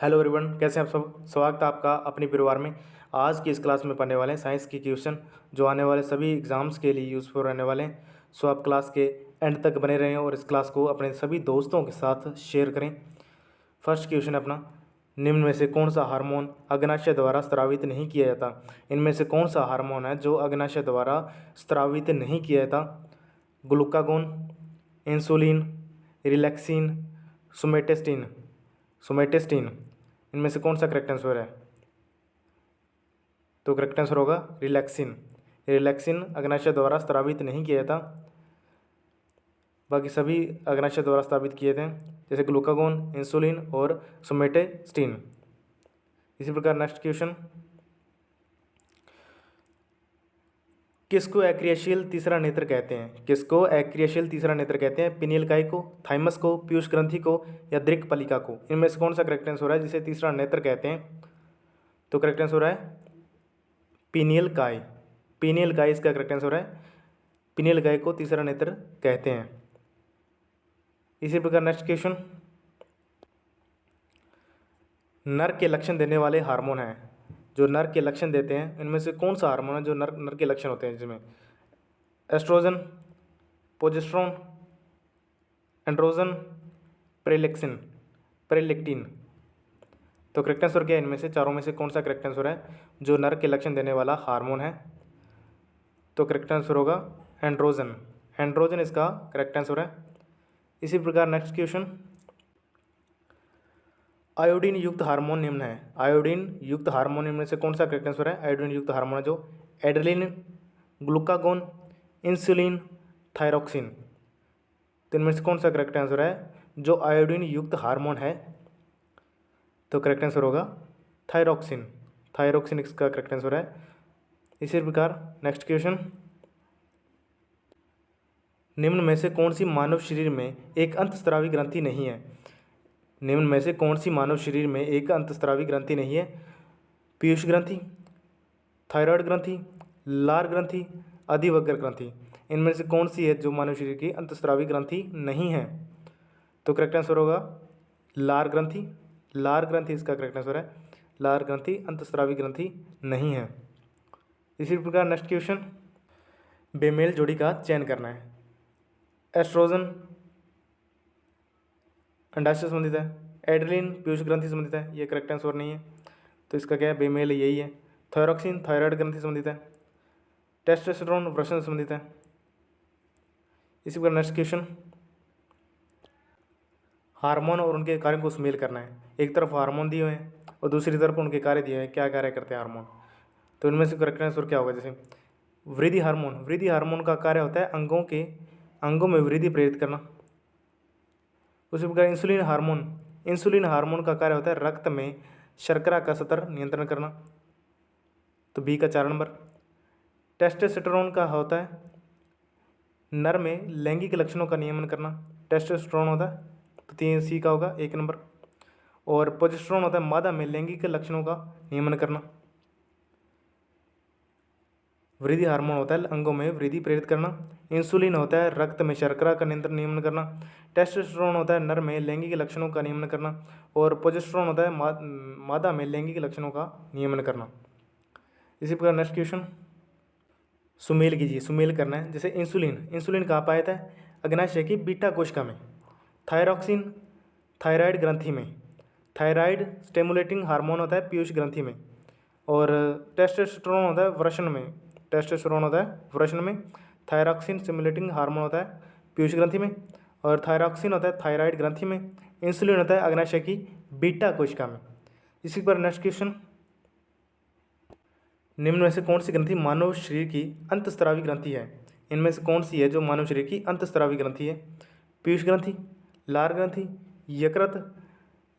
Hello everyone, कैसे हैं आप सब। स्वागत है आपका अपने परिवार में। आज की इस क्लास में पढ़ने वाले हैं साइंस की क्वेश्चन जो आने वाले सभी एग्जाम्स के लिए यूज़फुल रहने वाले हैं। सो आप क्लास के एंड तक बने रहें और इस क्लास को अपने सभी दोस्तों के साथ शेयर करें। फर्स्ट क्वेश्चन अपना, निम्न में से कौन सा हार्मोन अग्नाशय द्वारा स्रावित नहीं किया जाता। इनमें से कौन सा हार्मोन है जो अग्नाशय द्वारा स्रावित नहीं किया जाता। Glucagon, insulin, relaxin, somatostatin. Somatostatin इनमें से कौन सा करेक्ट आंसर है? तो करेक्ट आंसर होगा रिलैक्सिन। रिलैक्सिन अग्नाशय द्वारा स्रावित नहीं किया था, बाकी सभी अग्नाशय द्वारा स्रावित किए थे, जैसे ग्लूकागोन, इंसुलिन और सोमेटेस्टिन। इसी प्रकार नेक्स्ट क्वेश्चन, किसको अक्रियाशील तीसरा नेत्र कहते हैं? किसको अक्रियाशील तीसरा नेत्र कहते हैं? पिनियल काय को, थाइमस को, पीयूष ग्रंथि को या दृक् पलिका को? इनमें से कौन सा करेक्ट आंसर है जिसे तीसरा नेत्र कहते हैं? तो करेक्ट आंसर है पिनियल काय। पिनियल काय इसका करेक्ट आंसर है। पिनियल काय को तीसरा नेत्र कहते हैं। इसी प्रकार नेक्स्ट क्वेश्चन, नर के लक्षण देने वाले हार्मोन हैं, जो नर के लक्षण देते हैं, इनमें से कौन सा हार्मोन है जो नर के लक्षण होते हैं? जिसमें एस्ट्रोजन, प्रोजेस्टेरोन, एंड्रोजन, प्रेलेक्टिन। तो करेक्ट आंसर क्या है? इनमें से चारों में से कौन सा करेक्ट आंसर है जो नर के लक्षण देने वाला हार्मोन है? तो करेक्ट आंसर होगा एंड्रोजन। एंड्रोजन इसका करेक्ट आंसर है। इसी प्रकार नेक्स्ट क्वेश्चन, आयोडीन युक्त हार्मोन निम्न है। आयोडीन युक्त हार्मोन निम्न में से कौन सा करेक्ट आंसर है? आयोडीन युक्त हार्मोन है जो एड्रेलिन, ग्लूकागोन, इंसुलिन, थायरोक्सिन। तो इनमें से कौन सा करेक्ट आंसर है जो आयोडीन युक्त हार्मोन है? तो करेक्ट आंसर होगा थायरोक्सिन। थायरोक्सिन इसका करेक्ट आंसर है। इसी प्रकार नेक्स्ट क्वेश्चन, निम्न में से कौन सी मानव शरीर में एक अंतस्रावी ग्रंथि नहीं है? निम्न में से कौन सी मानव शरीर में एक अंतस्रावी ग्रंथि नहीं है? पीयूष ग्रंथि, थायराइड ग्रंथि, लार ग्रंथि, अधिवक्र ग्रंथि। इनमें से कौन सी है जो मानव शरीर की अंतस्रावी ग्रंथि नहीं है? तो करेक्ट आंसर होगा लार ग्रंथि। लार ग्रंथि इसका करेक्ट आंसर है। लार ग्रंथि अंतस्रावी ग्रंथि नहीं है। इसी प्रकार नेक्स्ट क्वेश्चन, बेमेल जोड़ी का चयन करना है। एस्ट्रोजन अंडाशय से संबंधित है, एड्रेलिन पीयूष ग्रंथि से संबंधित है, ये करेक्ट आंसर नहीं है। तो इसका क्या है? बेमेल यही है। थायरोक्सिन थायराइड ग्रंथि से संबंधित है, टेस्टोस्टेरोन वृषण से संबंधित है। इसी प्रकार नेक्स्ट क्वेश्चन, हार्मोन और उनके कार्यों को सुमेल करना है। एक तरफ हार्मोन दिए हुए हैं और दूसरी तरफ उनके कार्य दिए हैं, क्या कार्य करते हैं हार्मोन? तो इनमें से करेक्ट आंसर क्या होगा? जैसे वृद्धि हार्मोन, वृद्धि हार्मोन का कार्य होता है अंगों में वृद्धि प्रेरित करना। उसी प्रकार इंसुलिन हार्मोन, इंसुलिन हार्मोन का कार्य होता है रक्त में शर्करा का स्तर नियंत्रण करना। तो बी का 4 नंबर। टेस्टोस्टेरोन का होता है नर में लैंगिक लक्षणों का नियमन करना। टेस्टोस्टेरोन होता है, तो 3 सी का होगा 1 नंबर। और प्रोजेस्टेरोन होता है मादा में लैंगिक लक्षणों का नियमन करना। वृद्धि हार्मोन होता है अंगों में वृद्धि प्रेरित करना। इंसुलिन होता है रक्त में शर्करा का नियंत्रण नियमन करना। टेस्टोस्टेरोन होता है नर में लैंगिक लक्षणों का नियमन करना। और प्रोजेस्टेरोन होता है मादा में लैंगिक लक्षणों का नियमन करना। इसी प्रकार नेक्स्ट क्वेश्चन, सुमेल कीजिए, सुमेल करना है। जैसे इंसुलिन, इंसुलिन कहाँ पाया था? अग्नाशय की बीटा कोशिका में। थायरोक्सिन थायराइड ग्रंथि में। थायराइड स्टिमुलेटिंग हार्मोन होता है पीयूष ग्रंथि में। और टेस्टोस्टेरोन होता है वृषण में। टेस्टोस्टेरोन होता है वृषण में। थायरोक्सिन स्टिमुलेटिंग हार्मोन होता है पीयूष ग्रंथि में। और थायरोक्सिन होता है थायराइड ग्रंथि में। इंसुलिन होता है अग्नाशय की बीटा कोशिका में। इसी पर नेक्स्ट क्वेश्चन, निम्न में से कौन सी ग्रंथि मानव शरीर की अंतस्रावी ग्रंथि है? इनमें से कौन सी है जो मानव शरीर की अंतस्रावी ग्रंथि है? पीयूष ग्रंथि, लार ग्रंथि, यकृत,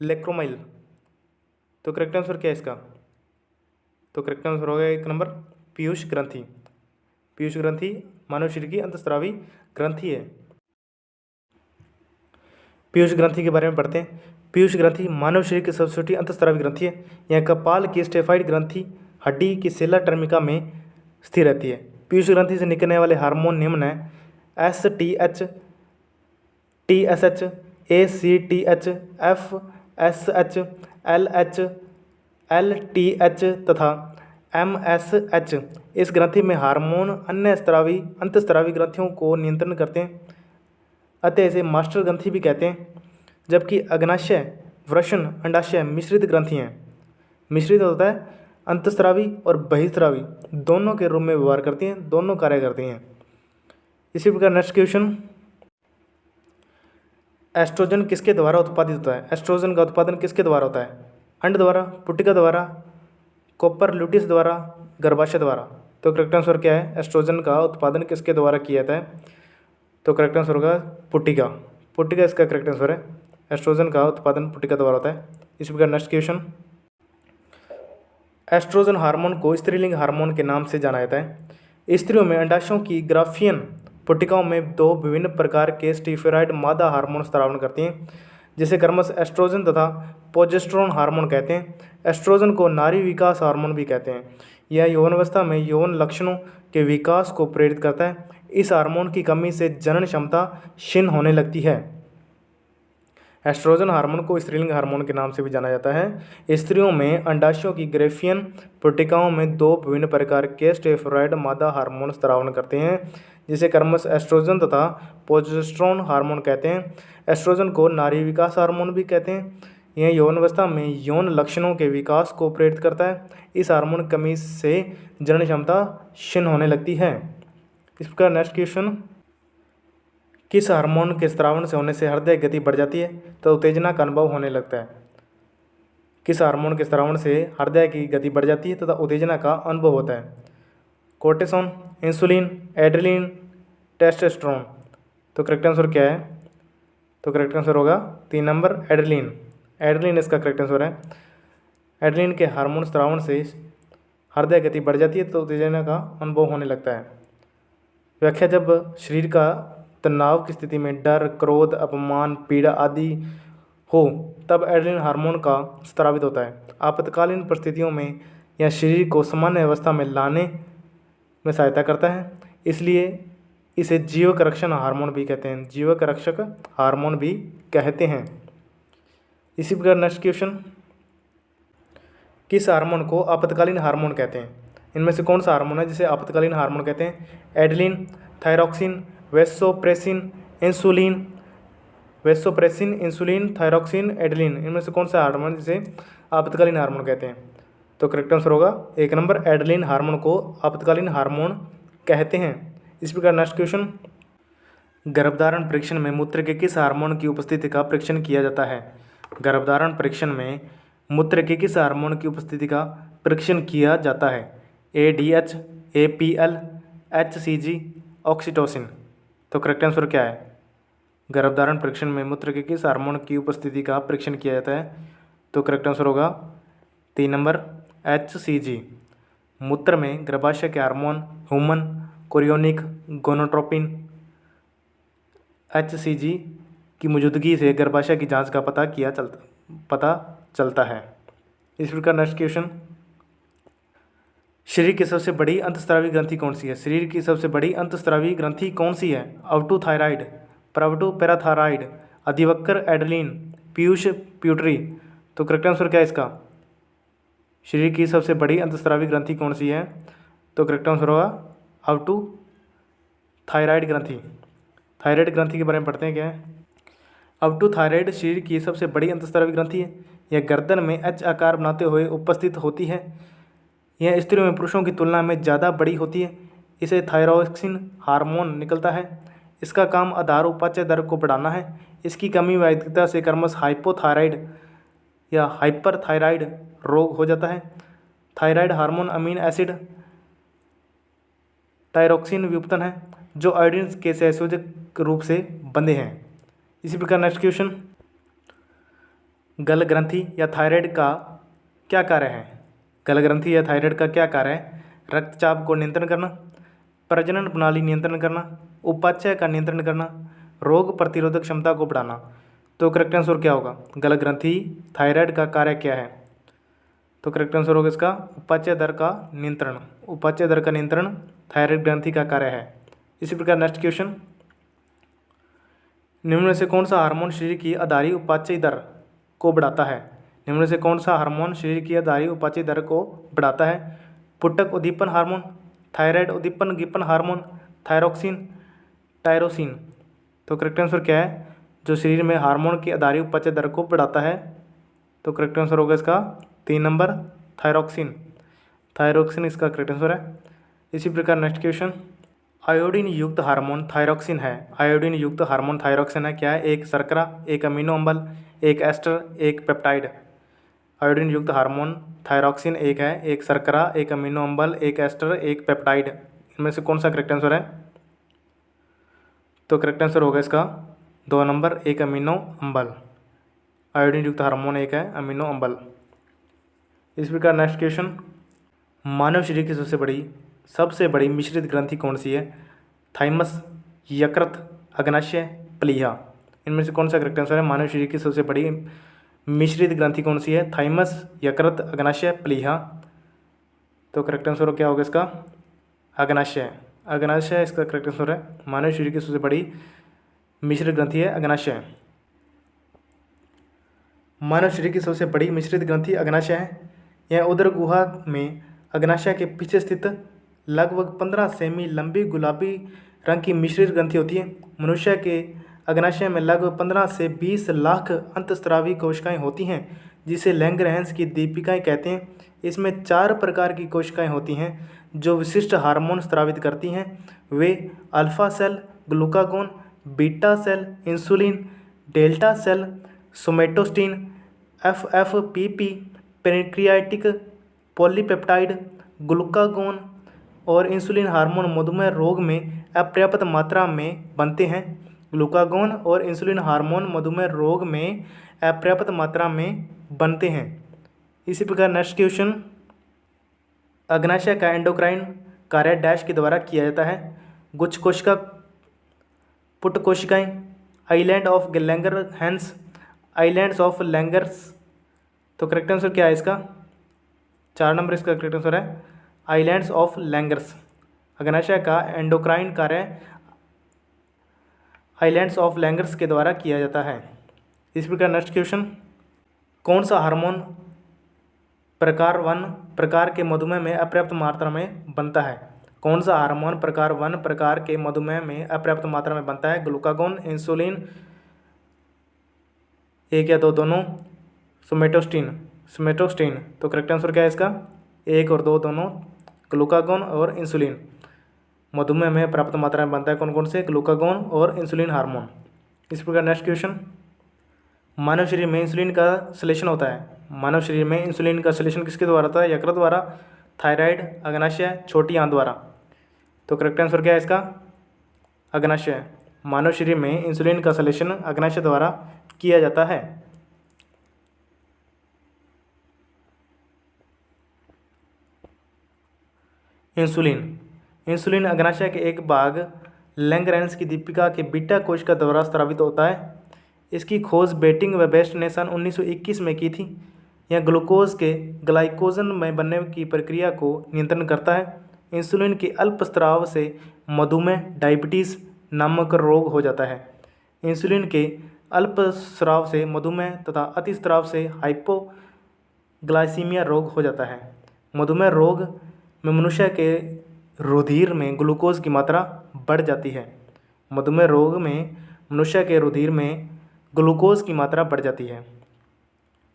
लेक्रोमाइल। तो करेक्ट आंसर क्या है इसका? तो करेक्ट आंसर होगा 1 नंबर पीयूष ग्रंथि। पीयूष ग्रंथि मानव शरीर की अंतस्रावी ग्रंथि है। पीयूष ग्रंथि के बारे में पढ़ते हैं। पीयूष ग्रंथि मानव शरीर की सबसे छोटी अंतस्रावी ग्रंथि है। यह कपाल की स्टेफाइड ग्रंथि हड्डी की सेला टर्मिका में स्थिर रहती है। पीयूष ग्रंथि से निकलने वाले हार्मोन निम्न है: STH, TSH, ACTH, SH, LH, LTH तथा MSH इस ग्रंथि में हार्मोन अन्य स्त्रावी अंतस्त्रावी ग्रंथियों को नियंत्रण करते हैं, अतः इसे मास्टर ग्रंथि भी कहते हैं। जबकि अग्नाशय, वृषण, अंडाशय मिश्रित ग्रंथि हैं। मिश्रित होता है अंतस्त्रावी और बहिस्त्रावी दोनों के रूप में व्यवहार करती हैं, दोनों कार्य करती हैं। इसी प्रकार नेक्स्ट क्वेश्चन, एस्ट्रोजन किसके द्वारा उत्पादित होता है? एस्ट्रोजन का उत्पादन किसके द्वारा होता है? अंड द्वारा, पुटिका द्वारा, कॉपर ल्यूटिस द्वारा, गर्भाशय द्वारा। तो करेक्ट आंसर क्या है? एस्ट्रोजन का उत्पादन किसके द्वारा किया जाता है? तो करेक्ट आंसर होगा पुटिका। पुटिका इसका करेक्ट आंसर है। एस्ट्रोजन का उत्पादन पुटिका द्वारा होता है। इस प्रकार नेक्स्ट क्वेश्चन, एस्ट्रोजन हार्मोन को स्त्रीलिंग हार्मोन के नाम से जाना जाता है। स्त्रियों में अंडाशयों की ग्राफियन पुटिकाओं में दो विभिन्न प्रकार के स्टीफेराइड मादा हार्मोन स्रावन करती हैं, जिसे क्रमशः एस्ट्रोजन तथा प्रोजेस्टेरोन हार्मोन कहते हैं। एस्ट्रोजन को नारी विकास हार्मोन भी कहते हैं। यह यौनावस्था में यौन लक्षणों के विकास को प्रेरित करता है। इस हार्मोन की कमी से जनन क्षमता क्षीण होने लगती है। एस्ट्रोजन हार्मोन को स्त्रीलिंग हार्मोन के नाम से भी जाना जाता है। स्त्रियों में अंडाशयों की ग्राफियन पुटिकाओं में दो विभिन्न प्रकार के स्टेरॉयड मादा हार्मोन स्रावन करते हैं, जिसे क्रमशः एस्ट्रोजन तथा प्रोजेस्टेरोन हार्मोन कहते हैं। एस्ट्रोजन को नारी विकास हार्मोन भी कहते हैं। यह यौनावस्था में यौन लक्षणों के विकास को प्रेरित करता है। इस हार्मोन कमी से जनन क्षमता क्षीण होने लगती है। इस प्रकार नेक्स्ट क्वेश्चन, किस हार्मोन के स्रावन से होने से हृदय गति बढ़ जाती है तो उत्तेजना का अनुभव होने लगता है? किस हार्मोन के स्रावन से हृदय की गति बढ़ जाती है तथा उत्तेजना का अनुभव होता है? Cortisone, insulin, adrenaline, testosterone. तो करेक्ट आंसर क्या है? तो करेक्ट आंसर होगा 3 नंबर एड्रेनलिन। एड्रेनलिन इसका करेक्ट आंसर है। एड्रेनलिन के हार्मोन स्रावन से हृदय गति बढ़ जाती है तो उत्तेजना का अनुभव होने लगता है। व्याख्या, जब शरीर का तनाव की स्थिति में डर, क्रोध, अपमान, पीड़ा आदि हो तब एड्रेनलिन हार्मोन का स्रावित होता है। आपातकालीन परिस्थितियों में यह शरीर को सामान्य अवस्था में लाने में सहायता करता है, इसलिए इसे जीवक रक्षण हार्मोन भी कहते हैं। जीवक रक्षक हार्मोन भी कहते हैं। इसी प्रकार नेक्स्ट क्वेश्चन, किस हार्मोन को आपातकालीन हार्मोन कहते हैं? इनमें से कौन सा हार्मोन है जिसे आपातकालीन हार्मोन कहते हैं? Adrenaline, thyroxine, vasopressin, insulin. Vasopressin, insulin, thyroxine, adrenaline, इनमें से कौन सा हार्मोन जिसे आपातकालीन हार्मोन कहते हैं? तो करेक्ट आंसर होगा 1 नंबर एड्रेनलिन हार्मोन को आपातकालीन हार्मोन कहते हैं। इस प्रकार नेक्स्ट क्वेश्चन, गर्भधारण परीक्षण में मूत्र के किस हार्मोन की उपस्थिति का परीक्षण किया जाता है? गर्भधारण परीक्षण में मूत्र के किस हार्मोन की उपस्थिति का परीक्षण किया जाता है? ADH, APL, HCG, oxytocin. तो करेक्ट आंसर क्या है? गर्भधारण परीक्षण में मूत्र के किस हार्मोन की उपस्थिति का परीक्षण किया जाता है? तो करेक्ट आंसर होगा 3 नंबर HCG। मूत्र में गर्भाशय के हार्मोन ह्यूमन कोरियोनिक गोनोट्रोपिन HCG की मौजूदगी से गर्भाशय की जांच का पता चलता है। इस प्रकार नेक्स्ट क्वेश्चन, शरीर की सबसे बड़ी अंतस्रावी ग्रंथि कौन सी है? शरीर की सबसे बड़ी अंतस्रावी ग्रंथि कौन सी है? अवटु थायराइड, प्रवटु पैराथायराइड, अधिवक्र एड्रेनलिन, पीयूष प्यूटरी। तो करेक्ट आंसर क्या है इसका? शरीर की सबसे बड़ी अंतस्रावी ग्रंथि कौन सी है? तो करेक्ट आंसर होगा अवटु थायराइड ग्रंथि। थायराइड ग्रंथि के बारे में पढ़ते हैं क्या है? अवटु थायराइड शरीर की सबसे बड़ी अंतस्रावी ग्रंथि है। यह गर्दन में H आकार बनाते हुए उपस्थित होती है। यह स्त्रियों में पुरुषों की तुलना में ज़्यादा बड़ी होती है। इसे थायरॉक्सिन हार्मोन निकलता है। इसका काम आधार उपापचय दर को बढ़ाना है। इसकी कमी व अधिकता से क्रमशः हाइपोथायराइड या हाइपरथायराइड रोग हो जाता है। थायराइड हार्मोन अमीन एसिड टायरोक्सिन व्युत्पन्न है, जो आयोडीन के संयोजक रूप से बंधे हैं। इसी प्रकार नेक्स्ट क्वेश्चन, गल ग्रंथि या थायराइड का क्या कार्य है? गल ग्रंथि या थायराइड का क्या कार्य है? रक्तचाप को नियंत्रण करना, प्रजनन प्रणाली नियंत्रण करना, उपापचय का नियंत्रण करना, रोग प्रतिरोधक क्षमता को बढ़ाना। तो करेक्ट आंसर क्या होगा? गल ग्रंथि थायराइड का कार्य क्या है? तो करेक्ट आंसर होगा इसका उपापचय दर का नियंत्रण। उपापचय दर का नियंत्रण थायराइड ग्रंथि का कार्य है। इसी प्रकार नेक्स्ट क्वेश्चन, निम्न में से कौन सा हार्मोन शरीर की आधारी उपापचय दर को बढ़ाता है? निम्न में से कौन सा हार्मोन शरीर की आधारी उपापचय दर को बढ़ाता है? पुटक उद्दीपन हार्मोन, थायराइड उद्दीपन हार्मोन, थायरोक्सिन, टायरोसिन। तो करेक्ट आंसर क्या है? जो शरीर में हार्मोन की आधारी उपापचय दर को बढ़ाता है। तो करेक्ट आंसर होगा इसका 3 नंबर थायरोक्सिन। थायरोक्सिन इसका करेक्ट आंसर है। इसी प्रकार नेक्स्ट क्वेश्चन, आयोडीन युक्त हार्मोन थायरोक्सिन है। आयोडीन युक्त हार्मोन थायरोक्सिन है क्या है? एक शर्करा, एक अमीनो अम्ल, एक एस्टर, एक पेप्टाइड। आयोडीन युक्त हार्मोन थायरोक्सिन एक है, एक शर्करा, एक अमीनो अम्ल, एक एस्टर, एक पेप्टाइड। इनमें से कौन सा करेक्ट आंसर है? तो करेक्ट आंसर होगा इसका 2 नंबर, एक अमीनो अम्ल। आयोडीन युक्त हार्मोन एक है अमीनो अम्ल। इस प्रकार नेक्स्ट क्वेश्चन, मानव शरीर की सबसे बड़ी मिश्रित ग्रंथि कौन सी है? थाइमस, यकृत, अग्नाशय, प्लीहा। इनमें से कौन सा करेक्ट आंसर है? मानव शरीर की सबसे बड़ी मिश्रित ग्रंथि कौन सी है? थाइमस, यकृत, अग्नाशय, प्लीहा। तो करेक्ट आंसर क्या होगा इसका? अग्नाशय। अग्नाशय इसका करेक्ट आंसर है। मानव शरीर की सबसे बड़ी मिश्रित ग्रंथि है अग्नाशय। मानव शरीर की सबसे बड़ी मिश्रित ग्रंथि अग्नाशय है। यह उदर गुहा में अग्नाशय के पीछे स्थित लगभग 15 सेमी लंबी गुलाबी रंग की मिश्रित ग्रंथि होती है। मनुष्य के अग्नाशय में लगभग 15 से 20 लाख अंतस्रावी कोशिकाएं होती हैं, जिसे लैंगरहैंस की दीपिकाएं कहते हैं। इसमें 4 प्रकार की कोशिकाएं होती हैं जो विशिष्ट हार्मोन स्रावित करती हैं। वे alpha cell, glucagon, beta cell, insulin, delta cell, somatostatin, FFPP, pancreatic polypeptide, glucagon और इंसुलिन हार्मोन मधुमेह रोग में अपर्याप्त मात्रा में बनते हैं। ग्लूकागोन और इंसुलिन हार्मोन मधुमेह रोग में अपर्याप्त मात्रा में बनते हैं। इसी प्रकार नेक्स्ट क्वेश्चन, अग्नाशय का एंडोक्राइन कार्य डैश के द्वारा किया जाता है। गुच्छ कोशिका, पुट कोशिकाएं, island of Langerhans, islands of Langers. तो करेक्ट आंसर क्या है इसका? 4 नंबर इसका करेक्ट आंसर है आइलैंड्स ऑफ लैंगर्स। अग्नाशय का एंडोक्राइन कार्य आइलैंड्स ऑफ लैंगर्स के द्वारा किया जाता है। इस प्रकार नेक्स्ट क्वेश्चन, कौन सा हार्मोन प्रकार 1 प्रकार के मधुमेह में अपर्याप्त मात्रा में बनता है? कौन सा हार्मोन प्रकार 1 प्रकार के मधुमेह में अपर्याप्त मात्रा में बनता है? ग्लूकागोन, इंसुलिन, एक या दो दोनों, सोमेटोस्टिन। तो करेक्ट आंसर क्या है इसका? 1 और 2 दोनों, ग्लूकागोन और इंसुलिन। मधुमेह में पर्याप्त मात्रा में बनता है कौन कौन से? ग्लूकागोन और इंसुलिन हार्मोन। इस प्रकार नेक्स्ट क्वेश्चन, मानव शरीर में इंसुलिन का श्लेषण होता है। मानव शरीर में इंसुलिन का श्लेषण किसके द्वारा होता है? यकृत द्वारा, थायराइड, अग्नाशय, छोटी आंत द्वारा। तो करेक्ट आंसर क्या है इसका? अग्नाशय। मानव शरीर में इंसुलिन का श्लेषण अग्नाशय द्वारा किया जाता है। इंसुलिन अग्नाशय के एक भाग लैंगरहैंस की दीपिका के बीटा कोशिका द्वारा स्रावित होता है। इसकी खोज बेटिंग व बेस्ट ने सन 1921 में की थी। यह ग्लूकोज के ग्लाइकोजन में बनने की प्रक्रिया को नियंत्रण करता है। इंसुलिन के अल्प स्राव से मधुमेह, डायबिटीज़ नामक रोग हो जाता है। इंसुलिन के अल्प स्राव से मधुमेह तथा अति स्राव से हाइपोग्लाइसीमिया रोग हो जाता है। मधुमेह रोग में मनुष्य के रुधिर में ग्लूकोज की मात्रा बढ़ जाती है। मधुमेह रोग में मनुष्य के रुधिर में ग्लूकोज की मात्रा बढ़ जाती है।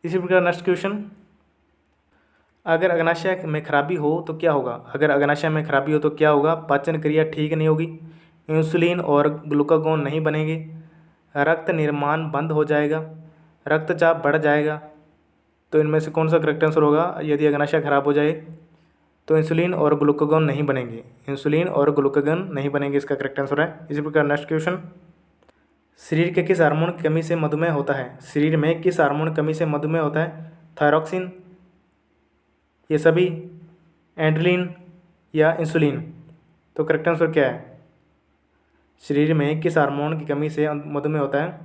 इसी प्रकार नेक्स्ट क्वेश्चन, अगर अग्नाशय में खराबी हो तो क्या होगा? अगर अग्नाशय में खराबी हो तो क्या होगा? पाचन क्रिया ठीक नहीं होगी, इंसुलिन और ग्लूकागोन नहीं बनेंगे, रक्त निर्माण बंद हो जाएगा, रक्तचाप बढ़ जाएगा। तो इनमें से कौन सा करेक्ट आंसर होगा? यदि अग्नाशय खराब हो जाए तो इंसुलिन और ग्लूकागोन नहीं बनेंगे। इंसुलिन और ग्लूकागोन नहीं बनेंगे, इसका करेक्ट आंसर है। इसी प्रकार नेक्स्ट क्वेश्चन, शरीर के किस हार्मोन की कमी से मधुमेह होता है? शरीर में किस हार्मोन की कमी से मधुमेह होता है? थायरोक्सिन, ये सभी, एड्रेनलिन या इंसुलिन। तो करेक्ट आंसर क्या है? शरीर में किस हार्मोन की कमी से मधुमेह होता है?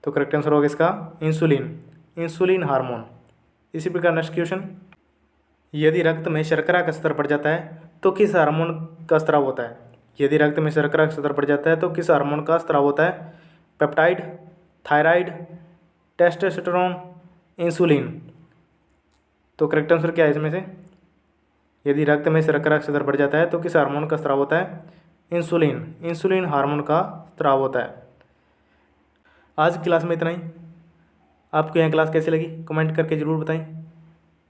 तो करेक्ट आंसर होगा इसका इंसुलिन हार्मोन। इसी प्रकार नेक्स्ट क्वेश्चन, यदि रक्त में शर्करा का स्तर बढ़ जाता है तो किस हार्मोन का स्राव होता है? यदि रक्त में शर्करा का स्तर बढ़ जाता है तो किस हार्मोन का स्राव होता है? Peptide, thyroid, testosterone, insulin. तो करेक्ट आंसर क्या है इसमें से? यदि रक्त में शर्करा का स्तर बढ़ जाता है तो किस हार्मोन का स्राव होता है? इंसुलिन। इंसुलिन हार्मोन का स्राव होता है। आज की क्लास में इतना ही। आपको यह क्लास कैसी लगी कमेंट करके ज़रूर बताएं।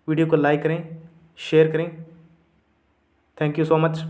वीडियो को लाइक करें, शेयर करें। Thank you so much.